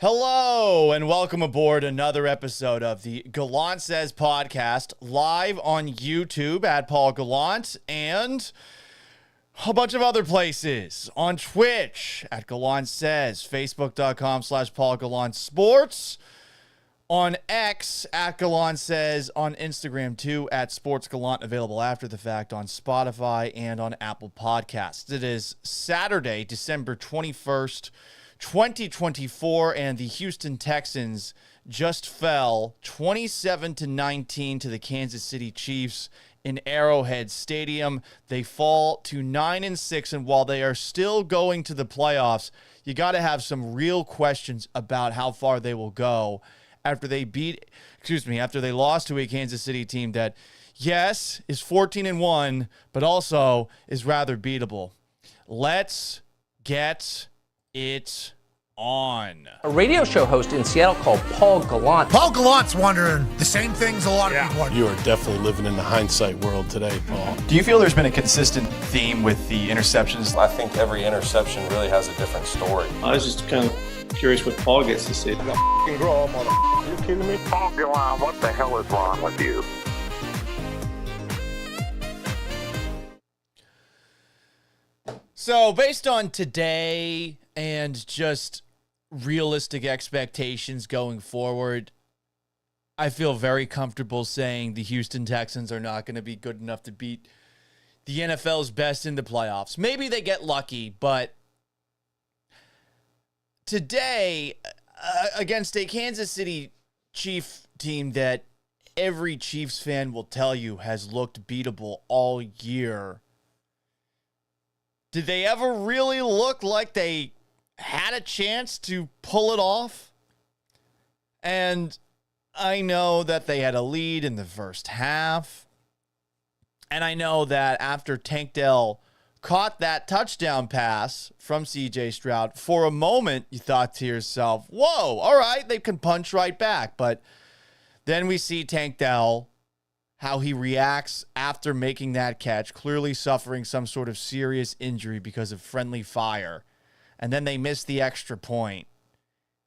Hello and welcome aboard another episode of the Gallant Says podcast, live on YouTube at Paul Gallant and a bunch of other places, on Twitch at Gallant Says, Facebook.com/Paul Gallant Sports, on X at Gallant Says, on Instagram too at Sports Gallant, available after the fact on Spotify and on Apple Podcasts. It is Saturday, December 21st, 2024, and the Houston Texans just fell 27-19 to the Kansas City Chiefs in Arrowhead Stadium. They fall to 9-6, and while they are still going to the playoffs, you got to have some real questions about how far they will go after they lost to a Kansas City team that, yes, is 14-1, but also is rather beatable. Let's get it on. A radio show host in Seattle called Paul Gallant. Paul Gallant's wondering the same things a lot of people are. You are definitely living in the hindsight world today, Paul. Do you feel there's been a consistent theme with the interceptions? I think every interception really has a different story. I was just kind of curious what Paul gets to see. Grow, motherfucker. You kidding me? Paul Gallant, what the hell is wrong with you? So, based on today and just realistic expectations going forward, I feel very comfortable saying the Houston Texans are not going to be good enough to beat the NFL's best in the playoffs. Maybe they get lucky, but today, against a Kansas City Chief team that every Chiefs fan will tell you has looked beatable all year, did they ever really look like they had a chance to pull it off? And I know that they had a lead in the first half. And I know that after Tank Dell caught that touchdown pass from CJ Stroud, for a moment you thought to yourself, whoa, all right, they can punch right back. But then we see Tank Dell, how he reacts after making that catch, clearly suffering some sort of serious injury because of friendly fire. And then they missed the extra point.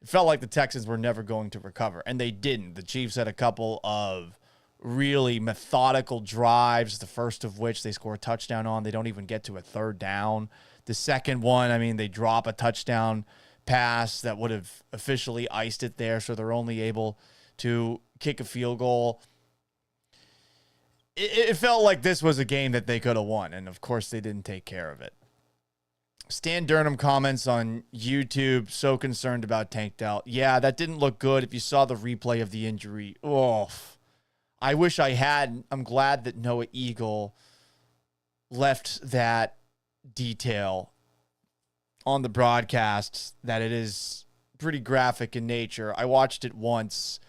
It felt like the Texans were never going to recover, and they didn't. The Chiefs had a couple of really methodical drives, the first of which they score a touchdown on. They don't even get to a third down. The second one, they drop a touchdown pass that would have officially iced it there, so they're only able to kick a field goal. It felt like this was a game that they could have won, and of course they didn't take care of it. Stan Durham comments on YouTube, so concerned about Tank Dell. Yeah, that didn't look good. If you saw the replay of the injury, I wish I had. I'm glad that Noah Eagle left that detail on the broadcast, that it is pretty graphic in nature. I watched it once.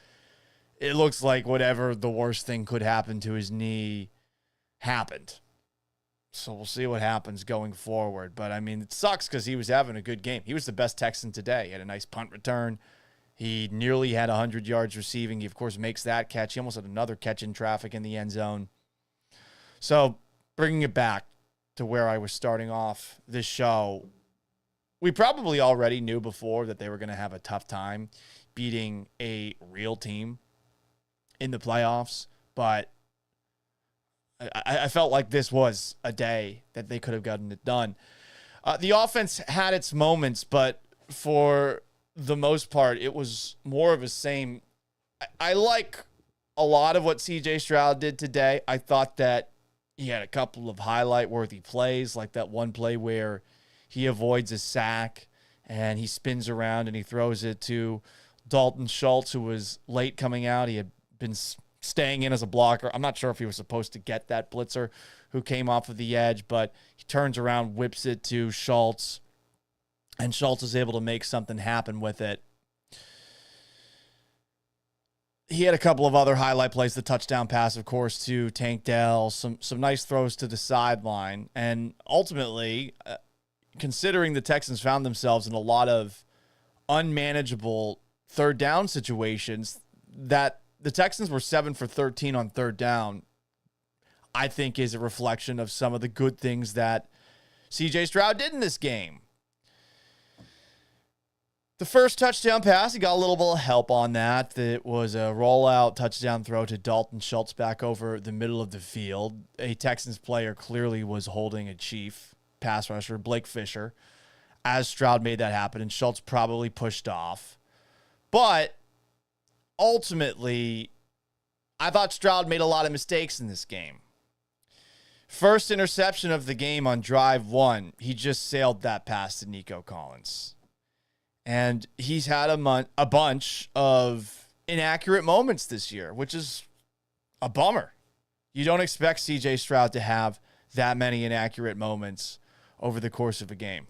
It looks like whatever the worst thing could happen to his knee happened. So we'll see what happens going forward. But, it sucks because he was having a good game. He was the best Texan today. He had a nice punt return. He nearly had 100 yards receiving. He, of course, makes that catch. He almost had another catch in traffic in the end zone. So bringing it back to where I was starting off this show, we probably already knew before that they were going to have a tough time beating a real team in the playoffs, but I felt like this was a day that they could have gotten it done. The offense had its moments, but for the most part, it was more of the same. I like a lot of what CJ Stroud did today. I thought that he had a couple of highlight-worthy plays, like that one play where he avoids a sack and he spins around and he throws it to Dalton Schultz, who was late coming out. He had been staying in as a blocker. I'm not sure if he was supposed to get that blitzer who came off of the edge, but he turns around, whips it to Schultz, and Schultz is able to make something happen with it. He had a couple of other highlight plays, the touchdown pass, of course, to Tank Dell, some nice throws to the sideline, and ultimately, considering the Texans found themselves in a lot of unmanageable third down situations, that the Texans were 7 for 13 on third down, I think is a reflection of some of the good things that CJ Stroud did in this game. The first touchdown pass, he got a little bit of help on that. It was a rollout touchdown throw to Dalton Schultz back over the middle of the field. A Texans player clearly was holding a Chief pass rusher, Blake Fisher, as Stroud made that happen, and Schultz probably pushed off. But ultimately, I thought Stroud made a lot of mistakes in this game. First interception of the game on drive 1, he just sailed that pass to Nico Collins. And he's had a bunch of inaccurate moments this year, which is a bummer. You don't expect CJ Stroud to have that many inaccurate moments over the course of a game.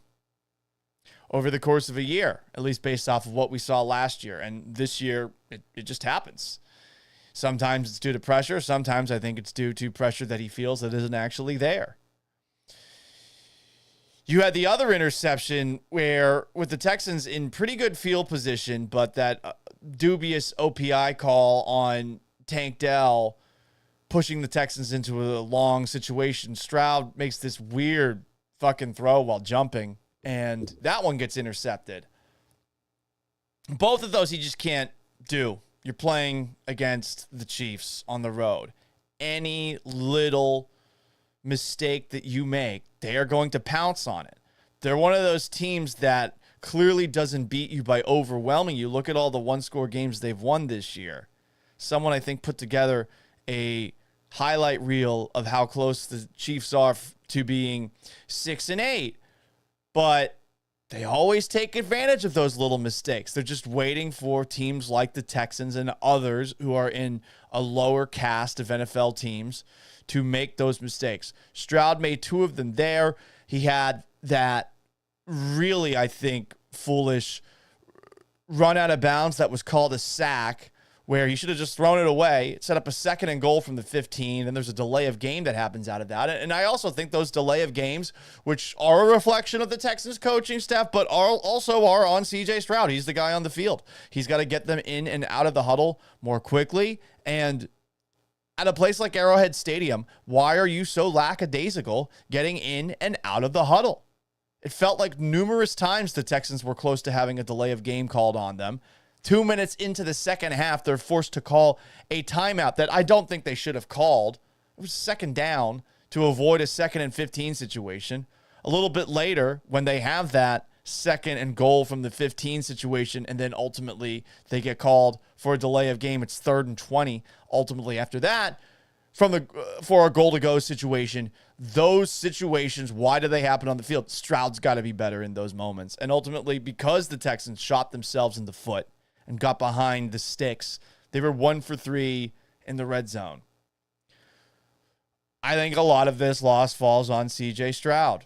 Over the course of a year, at least based off of what we saw last year. And this year, it just happens. Sometimes it's due to pressure. Sometimes I think it's due to pressure that he feels that isn't actually there. You had the other interception where, with the Texans in pretty good field position, but that dubious OPI call on Tank Dell pushing the Texans into a long situation. Stroud makes this weird fucking throw while jumping, and that one gets intercepted. Both of those he just can't do. You're playing against the Chiefs on the road. Any little mistake that you make, they are going to pounce on it. They're one of those teams that clearly doesn't beat you by overwhelming you. Look at all the one-score games they've won this year. Someone, I think, put together a highlight reel of how close the Chiefs are to being 6-8. But they always take advantage of those little mistakes. They're just waiting for teams like the Texans and others who are in a lower cast of NFL teams to make those mistakes. Stroud made 2 of them there. He had that really, I think, foolish run out of bounds that was called a sack, where he should have just thrown it away. It set up a 2nd and goal from the 15, and there's a delay of game that happens out of that. And I also think those delay of games, which are a reflection of the Texans coaching staff, but also are on CJ Stroud. He's the guy on the field. He's got to get them in and out of the huddle more quickly. And at a place like Arrowhead Stadium, why are you so lackadaisical getting in and out of the huddle? It felt like numerous times the Texans were close to having a delay of game called on them. 2 minutes into the second half, they're forced to call a timeout that I don't think they should have called. It was 2nd down to avoid a 2nd and 15 situation. A little bit later, when they have that 2nd and goal from the 15 situation, and then ultimately they get called for a delay of game, it's 3rd and 20. Ultimately, after that, for a goal to go situation, those situations, why do they happen on the field? Stroud's got to be better in those moments. And ultimately, because the Texans shot themselves in the foot and got behind the sticks, they were 1 for 3 in the red zone. I think a lot of this loss falls on CJ Stroud.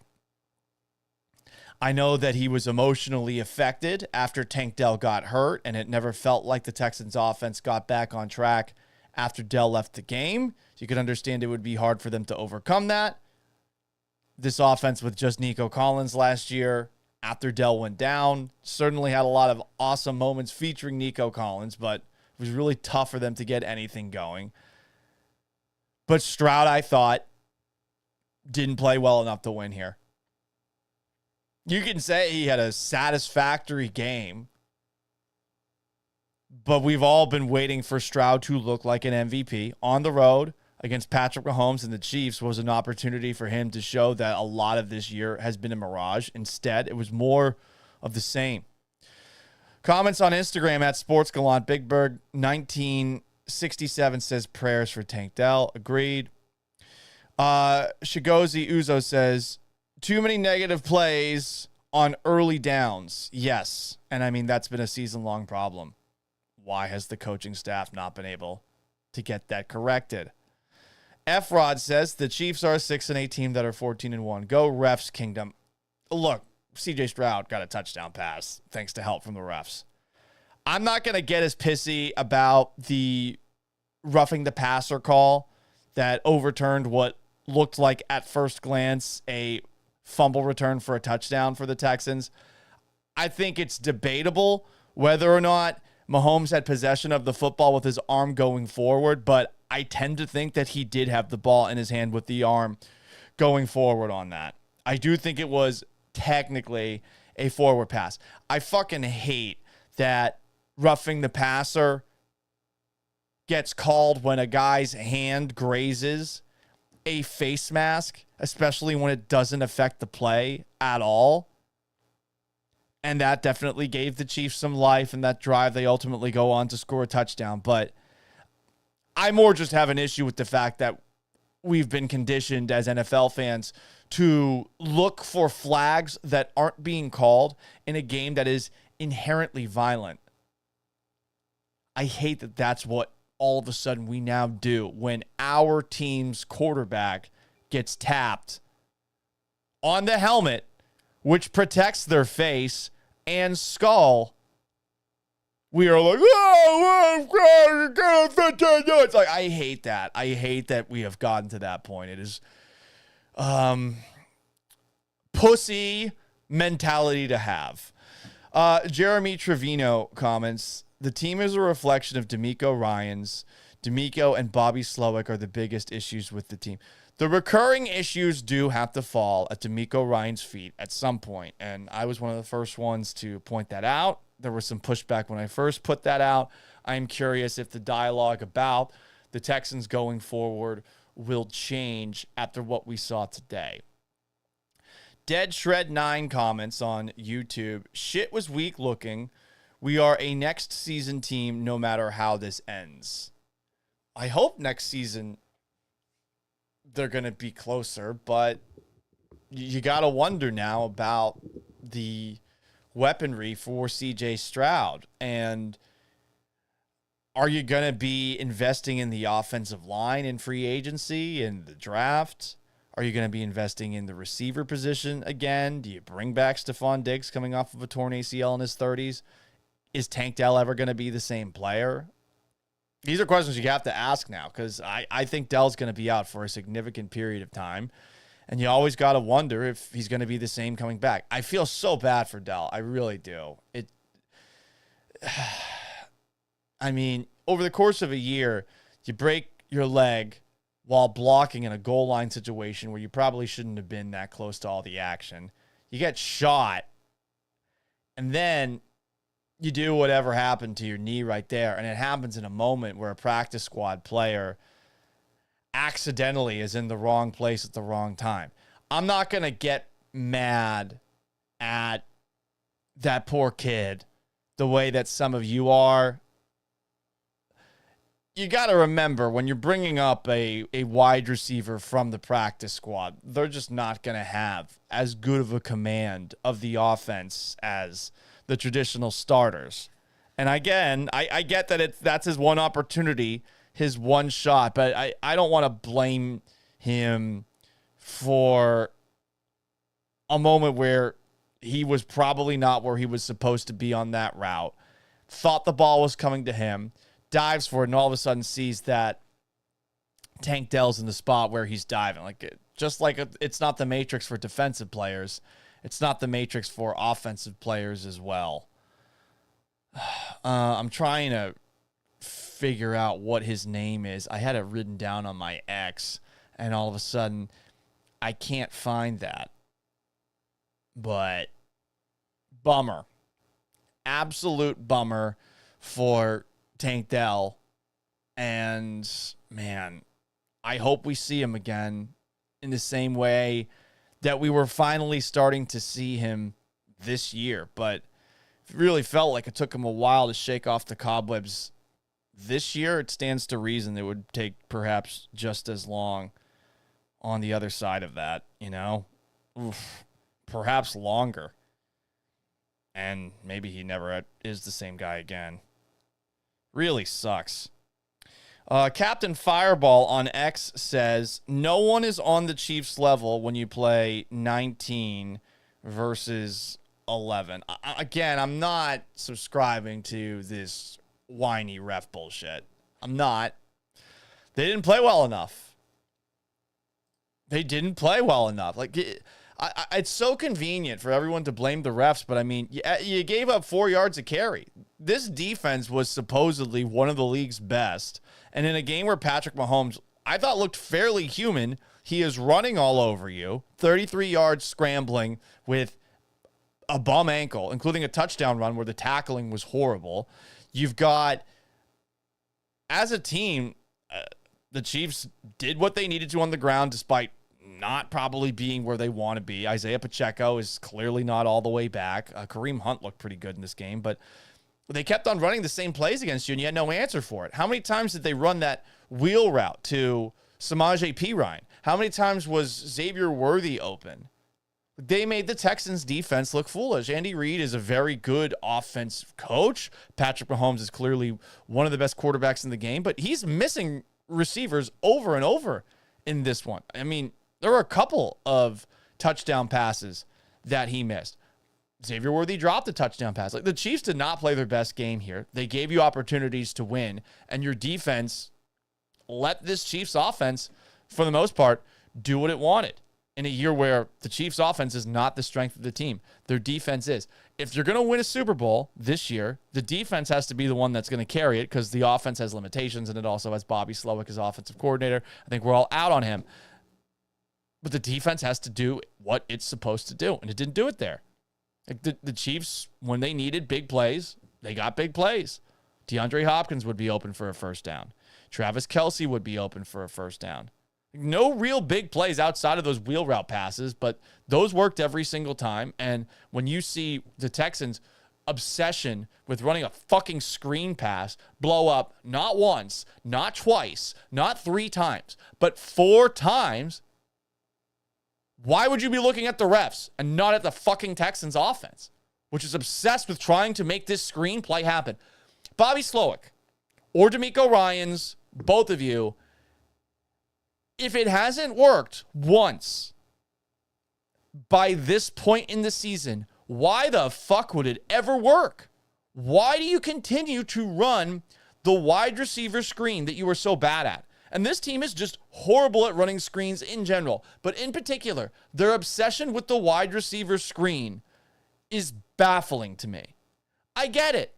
I know that he was emotionally affected after Tank Dell got hurt, and it never felt like the Texans offense got back on track after Dell left the game. So you could understand it would be hard for them to overcome that. This offense with just Nico Collins last year, after Dell went down, certainly had a lot of awesome moments featuring Nico Collins, but it was really tough for them to get anything going. But Stroud, I thought, didn't play well enough to win here. You can say he had a satisfactory game, but we've all been waiting for Stroud to look like an MVP. On the road against Patrick Mahomes and the Chiefs was an opportunity for him to show that a lot of this year has been a mirage. Instead, it was more of the same. Comments on Instagram at SportsGallant. Bigberg 1967 says prayers for Tank Dell. Agreed. Shigozi Uzo says, too many negative plays on early downs. Yes. And I mean, that's been a season-long problem. Why has the coaching staff not been able to get that corrected? F-Rod says the Chiefs are a 6-8 team that are 14-1. Go refs kingdom. Look, CJ Stroud got a touchdown pass thanks to help from the refs. I'm not going to get as pissy about the roughing the passer call that overturned what looked like at first glance a fumble return for a touchdown for the Texans. I think it's debatable whether or not Mahomes had possession of the football with his arm going forward, but I tend to think that he did have the ball in his hand with the arm going forward on that. I do think it was technically a forward pass. I fucking hate that roughing the passer gets called when a guy's hand grazes a face mask, especially when it doesn't affect the play at all. And that definitely gave the Chiefs some life in that drive. They ultimately go on to score a touchdown. But I more just have an issue with the fact that we've been conditioned as NFL fans to look for flags that aren't being called in a game that is inherently violent. I hate that that's what all of a sudden we now do when our team's quarterback gets tapped on the helmet, which protects their face and skull. We are like, oh, it's like, I hate that. I hate that we have gotten to that point. It is pussy mentality to have. Jeremy Trevino comments, the team is a reflection of D'Amico Ryans. D'Amico and Bobby Slowick are the biggest issues with the team. The recurring issues do have to fall at D'Amico Ryan's feet at some point, and I was one of the first ones to point that out. There was some pushback when I first put that out. I'm curious if the dialogue about the Texans going forward will change after what we saw today. Dead Shred 9 comments on YouTube. Shit was weak looking. We are a next season team no matter how this ends. I hope next season they're going to be closer, but you got to wonder now about the weaponry for CJ Stroud. And are you going to be investing in the offensive line in free agency and the draft? Are you going to be investing in the receiver position again? Do you bring back Stephon Diggs coming off of a torn ACL in his 30s? Is Tank Dell ever going to be the same player? These are questions you have to ask now, because I think Dell's going to be out for a significant period of time. And you always got to wonder if he's going to be the same coming back. I feel so bad for Dell. I really do. I mean, over the course of a year, you break your leg while blocking in a goal line situation where you probably shouldn't have been that close to all the action. You get shot, and then you do whatever happened to your knee right there. And it happens in a moment where a practice squad player accidentally is in the wrong place at the wrong time. I'm not going to get mad at that poor kid the way that some of you are. You got to remember, when you're bringing up a wide receiver from the practice squad, they're just not going to have as good of a command of the offense as the traditional starters. And again, I get that that's his one opportunity, his one shot, but I don't want to blame him for a moment where he was probably not where he was supposed to be on that route, thought the ball was coming to him, dives for it, and all of a sudden sees that Tank Dell's in the spot where he's diving. It's not the matrix for defensive players. It's not the matrix for offensive players as well. I'm trying to figure out what his name is. I had it written down on my X, and all of a sudden, I can't find that. But bummer. Absolute bummer for Tank Dell. And, man, I hope we see him again in the same way that we were finally starting to see him this year. But it really felt like it took him a while to shake off the cobwebs this year. It stands to reason it would take perhaps just as long on the other side of that, you know? Perhaps longer. And maybe he never is the same guy again. Really sucks. Captain Fireball on X says, no one is on the Chiefs level when you play 19 versus 11. Again, I'm not subscribing to this whiny ref bullshit. I'm not. They didn't play well enough. It's so convenient for everyone to blame the refs, but I mean, you gave up 4 yards of carry. This defense was supposedly one of the league's best. And in a game where Patrick Mahomes, I thought, looked fairly human, he is running all over you, 33 yards scrambling with a bum ankle, including a touchdown run where the tackling was horrible. You've got, as a team, the Chiefs did what they needed to on the ground despite not probably being where they want to be. Isaiah Pacheco is clearly not all the way back. Kareem Hunt looked pretty good in this game, but they kept on running the same plays against you, and you had no answer for it. How many times did they run that wheel route to Samaje Perine? How many times was Xavier Worthy open? They made the Texans defense look foolish. Andy Reid is a very good offensive coach. Patrick Mahomes is clearly one of the best quarterbacks in the game, but he's missing receivers over and over in this one. I mean, there were a couple of touchdown passes that he missed. Xavier Worthy dropped a touchdown pass. Like, the Chiefs did not play their best game here. They gave you opportunities to win, and your defense let this Chiefs offense, for the most part, do what it wanted in a year where the Chiefs offense is not the strength of the team. Their defense is. If you're going to win a Super Bowl this year, the defense has to be the one that's going to carry it because the offense has limitations, and it also has Bobby Slowick as offensive coordinator. I think we're all out on him. But the defense has to do what it's supposed to do, and it didn't do it there. Like, the Chiefs, when they needed big plays, they got big plays. DeAndre Hopkins would be open for a first down. Travis Kelce would be open for a first down. No real big plays outside of those wheel route passes, but those worked every single time. And when you see the Texans' obsession with running a fucking screen pass blow up not once, not twice, not 3 times, but 4 times, why would you be looking at the refs and not at the fucking Texans offense, which is obsessed with trying to make this screen play happen? Bobby Slowick or DeMeco Ryans, both of you, if it hasn't worked once by this point in the season, why the fuck would it ever work? Why do you continue to run the wide receiver screen that you were so bad at? And this team is just horrible at running screens in general. But in particular, their obsession with the wide receiver screen is baffling to me. I get it.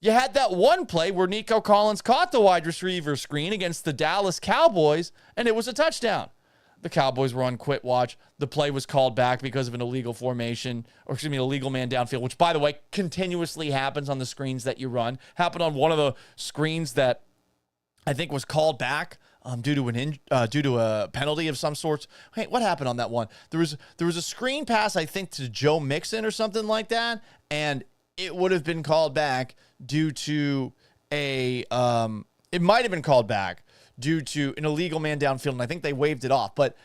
You had that one play where Nico Collins caught the wide receiver screen against the Dallas Cowboys, and it was a touchdown. The Cowboys were on quit watch. The play was called back because of an illegal formation, or excuse me, an illegal man downfield, which, by the way, continuously happens on the screens that you run. Happened on one of the screens that I think was called back due to a penalty of some sorts. Hey, what happened on that one? There was a screen pass, I think, to Joe Mixon or something like that, and it would have been called back due to it might have been called back due to an illegal man downfield, and I think they waved it off. But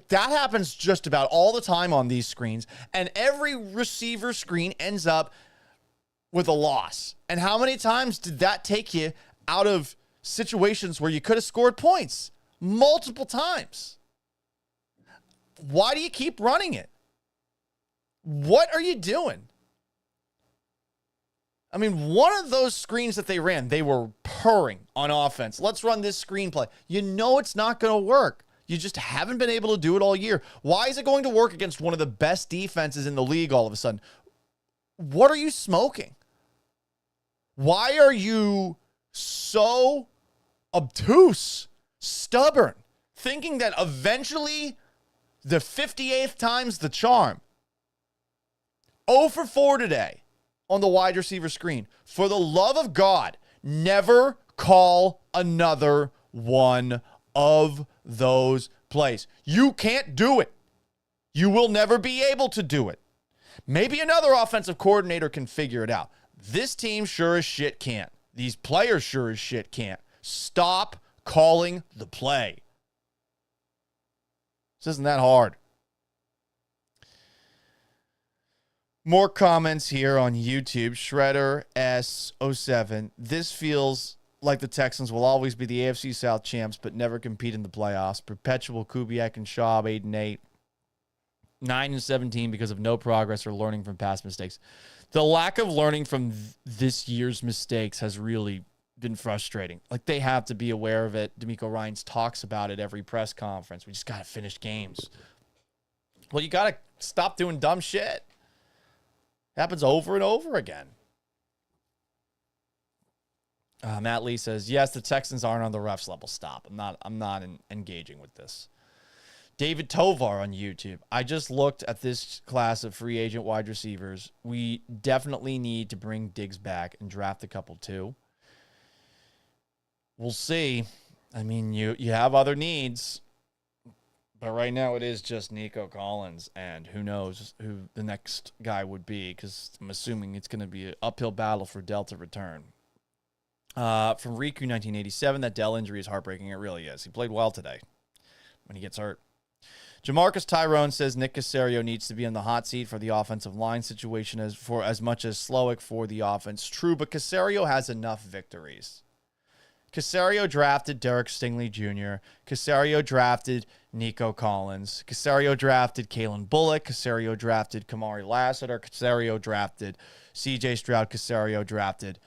that happens just about all the time on these screens, and every receiver screen ends up with a loss. And how many times did that take you out of situations where you could have scored points? Multiple times. Why do you keep running it? What are you doing? I mean, one of those screens that they ran, they were purring on offense. Let's run this screenplay. You know it's not going to work. You just haven't been able to do it all year. Why is it going to work against one of the best defenses in the league all of a sudden? What are you smoking? Why are you so obtuse, stubborn, thinking that eventually the 58th time's the charm? 0 for 4 today on the wide receiver screen. For the love of God, never call another one of those plays. You can't do it. You will never be able to do it. Maybe another offensive coordinator can figure it out. This team sure as shit can't. These players sure as shit can't. Stop calling the play. This isn't that hard. More comments here on YouTube. Shredder S07. This feels like the Texans will always be the AFC South champs, but never compete in the playoffs. Perpetual Kubiak and Schaub 8-8. 9-17 because of no progress or learning from past mistakes. The lack of learning from this year's mistakes has really been frustrating. Like, they have to be aware of it. DeMeco Ryans talks about it every press conference. We just got to finish games. Well, you got to stop doing dumb shit. Happens over and over again. Matt Lee says, yes, the Texans aren't on the refs level. Stop. I'm not engaging with this. David Tovar on YouTube. I just looked at this class of free agent wide receivers. We definitely need to bring Diggs back and draft a couple too. We'll see. I mean, you have other needs, but right now it is just Nico Collins, and who knows who the next guy would be, because I'm assuming it's going to be an uphill battle for Dell to return. From Riku 1987, that Dell injury is heartbreaking. It really is. He played well today when he gets hurt. Jamarcus Tyrone says Nick Caserio needs to be in the hot seat for the offensive line situation as much as Slowick for the offense. True, but Caserio has enough victories. Caserio drafted Derek Stingley Jr. Caserio drafted Nico Collins. Caserio drafted Kalen Bullock. Caserio drafted Kamari Lassiter. Caserio drafted CJ Stroud. Caserio drafted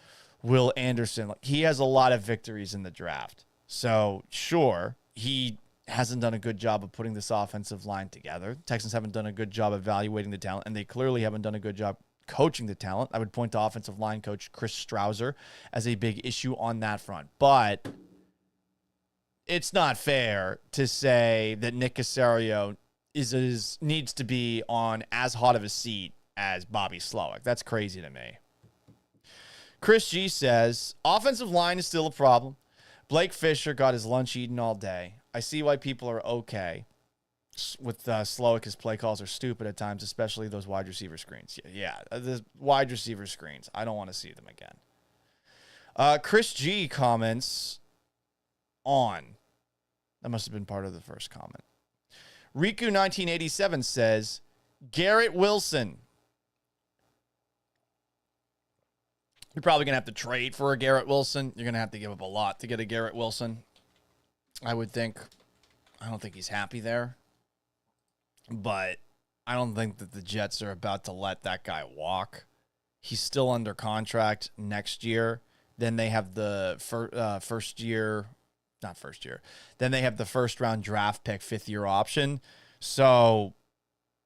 Will Anderson. Like, he has a lot of victories in the draft. So, sure, he hasn't done a good job of putting this offensive line together. Texans haven't done a good job evaluating the talent, and they clearly haven't done a good job coaching the talent. I would point to offensive line coach Chris Strouser as a big issue on that front. But it's not fair to say that Nick Caserio needs to be on as hot of a seat as Bobby Slowick. That's crazy to me. Chris G says, offensive line is still a problem. Blake Fisher got his lunch eaten all day. I see why people are okay with Slowick. His play calls are stupid at times, especially those wide receiver screens. Yeah, the wide receiver screens. I don't want to see them again. Chris G comments on. That must have been part of the first comment. Riku 1987 says, Garrett Wilson. You're probably going to have to trade for a Garrett Wilson. You're going to have to give up a lot to get a Garrett Wilson, I would think. I don't think he's happy there. But I don't think that the Jets are about to let that guy walk. He's still under contract next year. Then they have the Then they have the first round draft pick, 5th-year option. So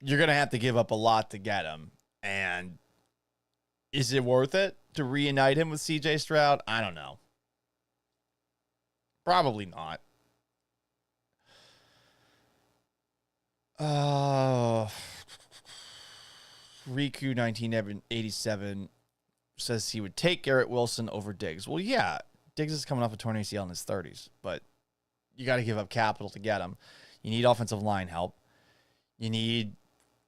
you're going to have to give up a lot to get him. And is it worth it to reunite him with CJ Stroud? I don't know. Probably not. Riku 1987 says he would take Garrett Wilson over Diggs. Well, yeah, Diggs is coming off a torn ACL in his 30s, but you got to give up capital to get him. You need offensive line help. You need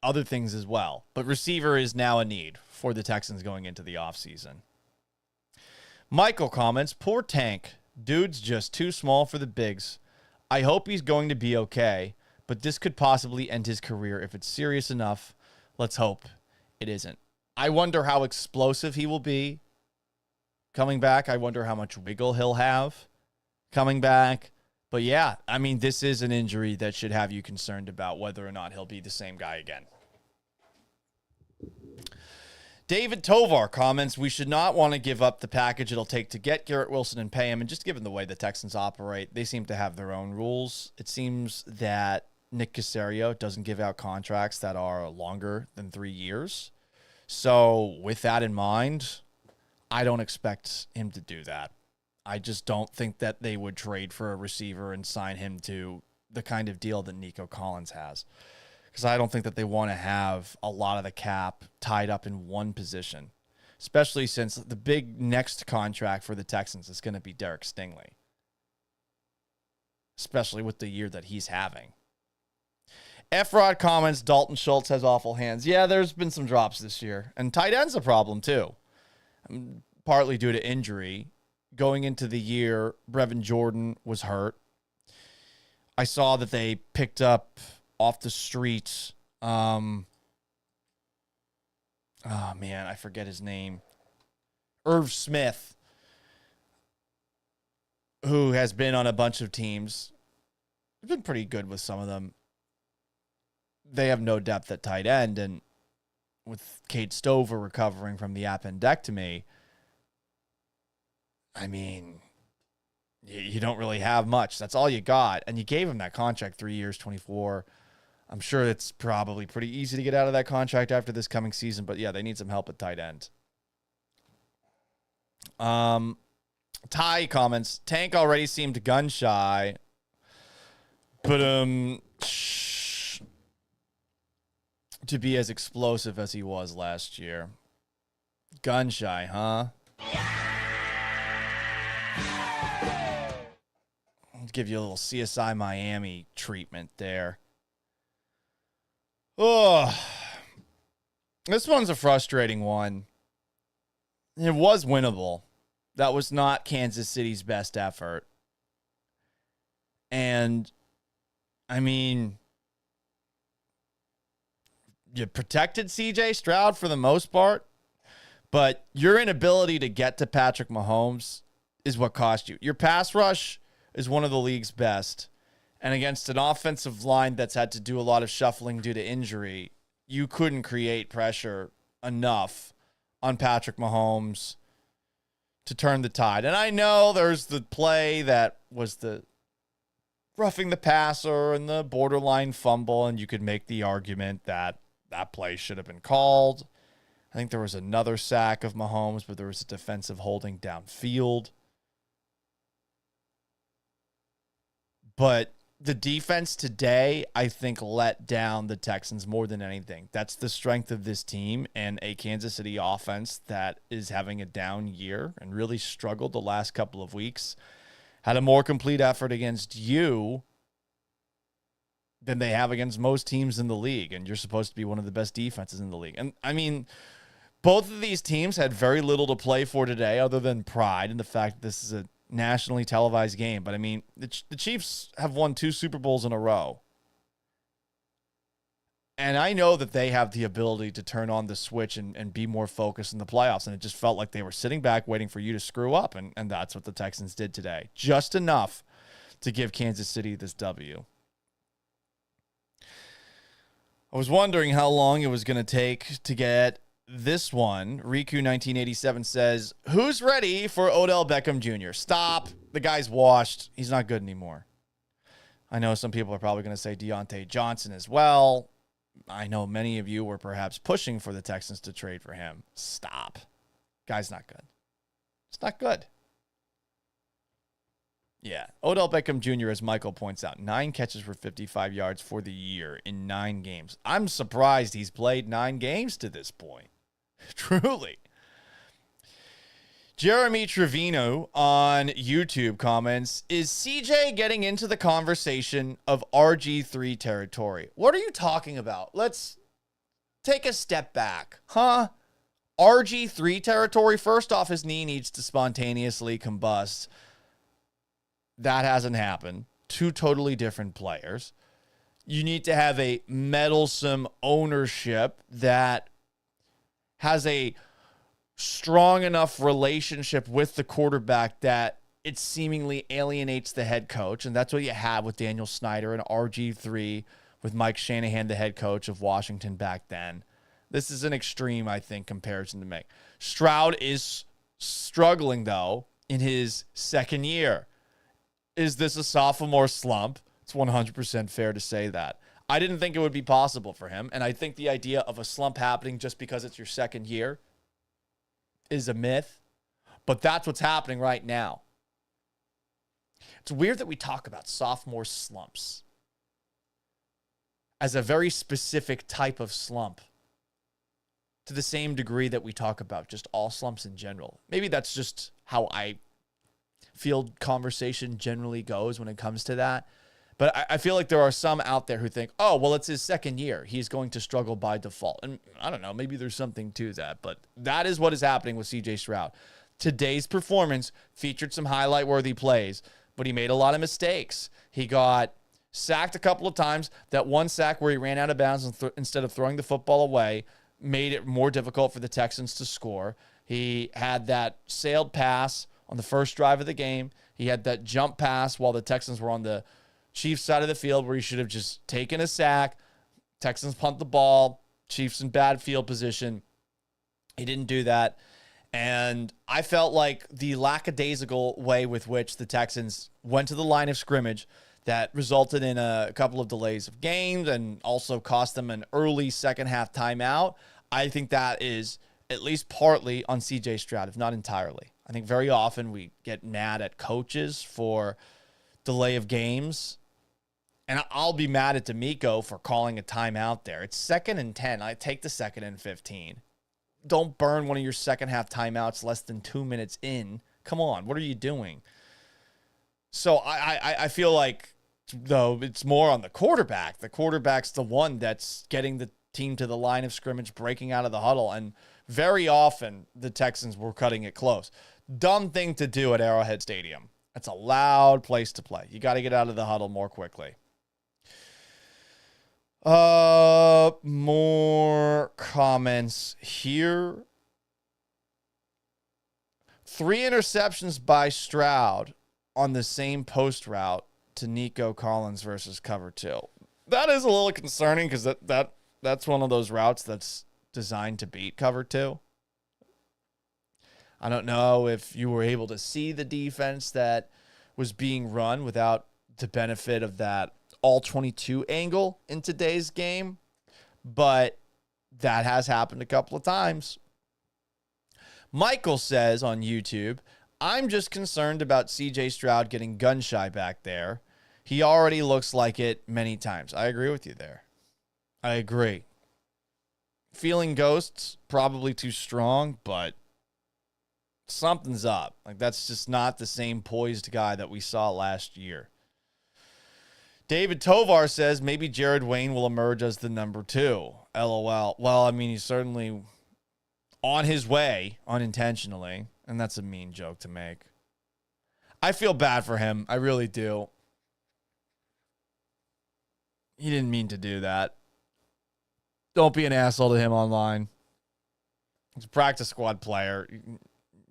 other things as well. But receiver is now a need for the Texans going into the offseason. Michael comments, poor Tank. Dude's just too small for the bigs. I hope he's going to be okay, but this could possibly end his career if it's serious enough. Let's hope it isn't. I wonder how explosive he will be coming back. I wonder how much wiggle he'll have coming back. But yeah, I mean, this is an injury that should have you concerned about whether or not he'll be the same guy again. David Tovar comments, we should not want to give up the package it'll take to get Garrett Wilson and pay him. And just given the way the Texans operate, they seem to have their own rules. It seems that Nick Caserio doesn't give out contracts that are longer than 3 years. So with that in mind, I don't expect him to do that. I just don't think that they would trade for a receiver and sign him to the kind of deal that Nico Collins has. Because I don't think that they want to have a lot of the cap tied up in one position, especially since the big next contract for the Texans is going to be Derek Stingley, especially with the year that he's having. Efrod comments, Dalton Schultz has awful hands. Yeah, there's been some drops this year. And tight end's a problem too, partly due to injury. Going into the year, Brevin Jordan was hurt. I saw that they picked up off the street. Oh, man, I forget his name. Irv Smith, who has been on a bunch of teams. He's been pretty good with some of them. They have no depth at tight end, and with Kate Stover recovering from the appendectomy, I mean, you don't really have much. That's all you got. And you gave him that contract, 3 years, 24. I'm sure it's probably pretty easy to get out of that contract after this coming season. But, yeah, they need some help at tight end. Ty comments, Tank already seemed gun-shy. But, to be as explosive as he was last year. Gun shy, huh? I'll give you a little CSI Miami treatment there. Oh, this one's a frustrating one. It was winnable. That was not Kansas City's best effort. And, I mean, you protected CJ Stroud for the most part, but your inability to get to Patrick Mahomes is what cost you. Your pass rush is one of the league's best. And against an offensive line that's had to do a lot of shuffling due to injury, you couldn't create pressure enough on Patrick Mahomes to turn the tide. And I know there's the play that was the roughing the passer and the borderline fumble, and you could make the argument that that play should have been called. I think there was another sack of Mahomes, but there was a defensive holding downfield. But the defense today, I think, let down the Texans more than anything. That's the strength of this team, and a Kansas City offense that is having a down year and really struggled the last couple of weeks. Had a more complete effort against you than they have against most teams in the league, and you're supposed to be one of the best defenses in the league. And, I mean, both of these teams had very little to play for today other than pride and the fact that this is a nationally televised game. But I mean, the Chiefs have won 2 Super Bowls in a row. And I know that they have the ability to turn on the switch and be more focused in the playoffs. And it just felt like they were sitting back waiting for you to screw up. And that's what the Texans did today. Just enough to give Kansas City this W. I was wondering how long it was going to take to get this one. Riku1987 says, who's ready for Odell Beckham Jr.? Stop. The guy's washed. He's not good anymore. I know some people are probably going to say Deontay Johnson as well. I know many of you were perhaps pushing for the Texans to trade for him. Stop. Guy's not good. It's not good. Yeah. Odell Beckham Jr., as Michael points out, 9 catches for 55 yards for the year in 9 games. I'm surprised he's played 9 games to this point. Truly. Jeremy Trevino on YouTube comments, is CJ getting into the conversation of RG3 territory? What are you talking about? Let's take a step back. Huh? RG3 territory? First off, his knee needs to spontaneously combust. That hasn't happened. 2 totally different players. You need to have a meddlesome ownership that has a strong enough relationship with the quarterback that it seemingly alienates the head coach. And that's what you have with Daniel Snyder and RG3 with Mike Shanahan, the head coach of Washington back then. This is an extreme, I think, comparison to make. Stroud is struggling, though, in his second year. Is this a sophomore slump? It's 100% fair to say that. I didn't think it would be possible for him, and I think the idea of a slump happening just because it's your second year is a myth, but that's what's happening right now. It's weird that we talk about sophomore slumps as a very specific type of slump to the same degree that we talk about just all slumps in general. Maybe that's just how I feel conversation generally goes when it comes to that. But I feel like there are some out there who think, oh, well, it's his second year. He's going to struggle by default. And I don't know, maybe there's something to that. But that is what is happening with CJ Stroud. Today's performance featured some highlight-worthy plays, but he made a lot of mistakes. He got sacked a couple of times. That one sack where he ran out of bounds instead of throwing the football away made it more difficult for the Texans to score. He had that sailed pass on the first drive of the game. He had that jump pass while the Texans were on the Chiefs side of the field where he should have just taken a sack. Texans punt the ball. Chiefs in bad field position. He didn't do that. And I felt like the lackadaisical way with which the Texans went to the line of scrimmage that resulted in a couple of delays of games and also cost them an early second half timeout. I think that is at least partly on CJ Stroud, if not entirely. I think very often we get mad at coaches for delay of games. And I'll be mad at D'Amico for calling a timeout there. It's 2nd and 10. I take the 2nd and 15. Don't burn one of your second half timeouts less than 2 minutes in. Come on, what are you doing? So I feel like, though, it's more on the quarterback. The quarterback's the one that's getting the team to the line of scrimmage, breaking out of the huddle, and very often the Texans were cutting it close. Dumb thing to do at Arrowhead Stadium. That's a loud place to play. You got to get out of the huddle more quickly. More comments here. 3 interceptions by Stroud on the same post route to Nico Collins versus cover 2. That is a little concerning because that's one of those routes that's designed to beat cover 2. I don't know if you were able to see the defense that was being run without the benefit of that all 22 angle in today's game, but that has happened a couple of times. Michael says on YouTube, I'm just concerned about CJ Stroud getting gun shy back there. He already looks like it many times. I agree with you there. I agree. Feeling ghosts, probably too strong, but something's up. Like, that's just not the same poised guy that we saw last year. David Tovar says maybe Jared Wayne will emerge as the number 2. LOL. Well, I mean, he's certainly on his way unintentionally, and that's a mean joke to make. I feel bad for him. I really do. He didn't mean to do that. Don't be an asshole to him online. He's a practice squad player.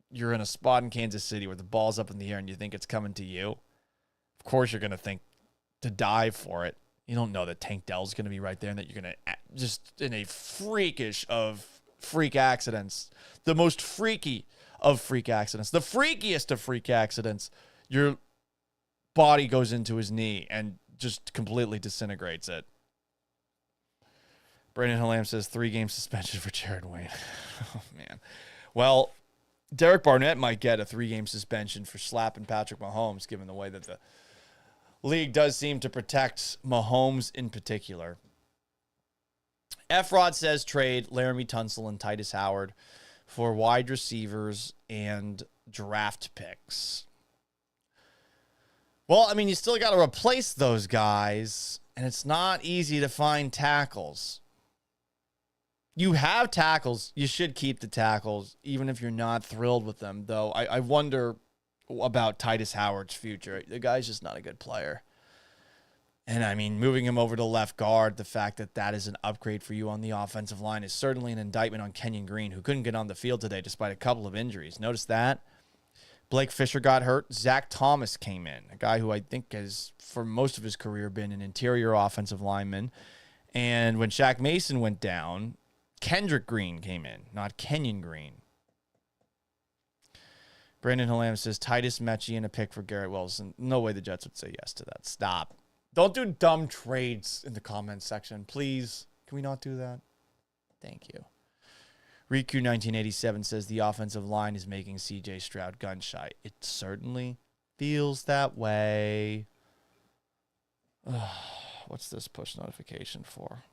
You're in a spot in Kansas City where the ball's up in the air and you think it's coming to you. Of course you're going to think to dive for it. You don't know that Tank Dell's going to be right there and that you're going to just in a freakish of freak accidents, the most freaky of freak accidents, the freakiest of freak accidents, your body goes into his knee and just completely disintegrates it. Brandon Hallam says 3-game suspension for Jared Wayne. Oh, man. Well, Derek Barnett might get a 3-game suspension for slapping Patrick Mahomes, given the way that the league does seem to protect Mahomes in particular. Efrod says trade Laramie Tunsil and Titus Howard for wide receivers and draft picks. Well, I mean, you still got to replace those guys, and it's not easy to find tackles. You have tackles. You should keep the tackles, even if you're not thrilled with them, though. I wonder about Titus Howard's future. The guy's just not a good player. And, I mean, moving him over to left guard, the fact that that is an upgrade for you on the offensive line is certainly an indictment on Kenyon Green, who couldn't get on the field today despite a couple of injuries. Notice that. Blake Fisher got hurt. Zach Thomas came in, a guy who I think has, for most of his career, been an interior offensive lineman. And when Shaq Mason went down, Kendrick Green came in, not Kenyon Green. Brandon Hallam says Titus Mechie and a pick for Garrett Wilson. No way the Jets would say yes to that. Stop. Don't do dumb trades in the comments section, please. Can we not do that? Thank you. Riku 1987 says the offensive line is making CJ Stroud gun shy. It certainly feels that way. What's this push notification for?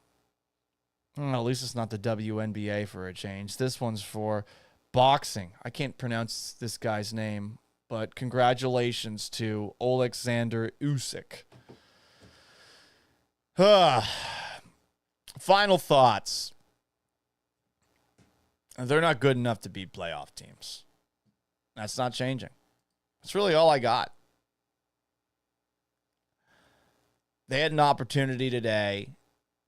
At least it's not the WNBA for a change. This one's for boxing. I can't pronounce this guy's name, but congratulations to Alexander Usyk. Final thoughts. They're not good enough to beat playoff teams. That's not changing. That's really all I got. They had an opportunity today.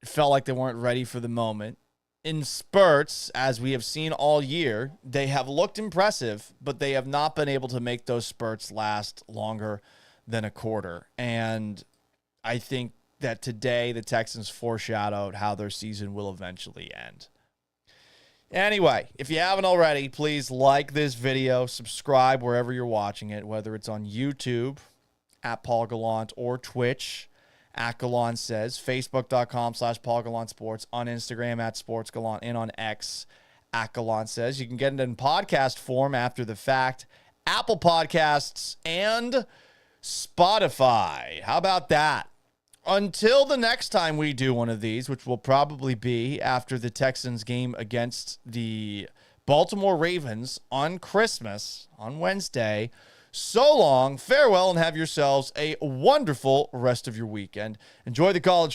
It felt like they weren't ready for the moment. In spurts, as we have seen all year, they have looked impressive, but they have not been able to make those spurts last longer than a quarter. And I think that today the Texans foreshadowed how their season will eventually end. Anyway, if you haven't already, please like this video, subscribe wherever you're watching it, whether it's on YouTube, at Paul Gallant, or Twitch, at Gallant Says, Facebook.com/Paul Gallant Sports, on Instagram, at Sports Gallant, and on X, at Gallant Says. You can get it in podcast form after the fact, Apple Podcasts, and Spotify. How about that? until the next time we do one of these, which will probably be after the Texans game against the Baltimore Ravens on Christmas, on Wednesday, so long, farewell, and have yourselves a wonderful rest of your weekend. Enjoy the college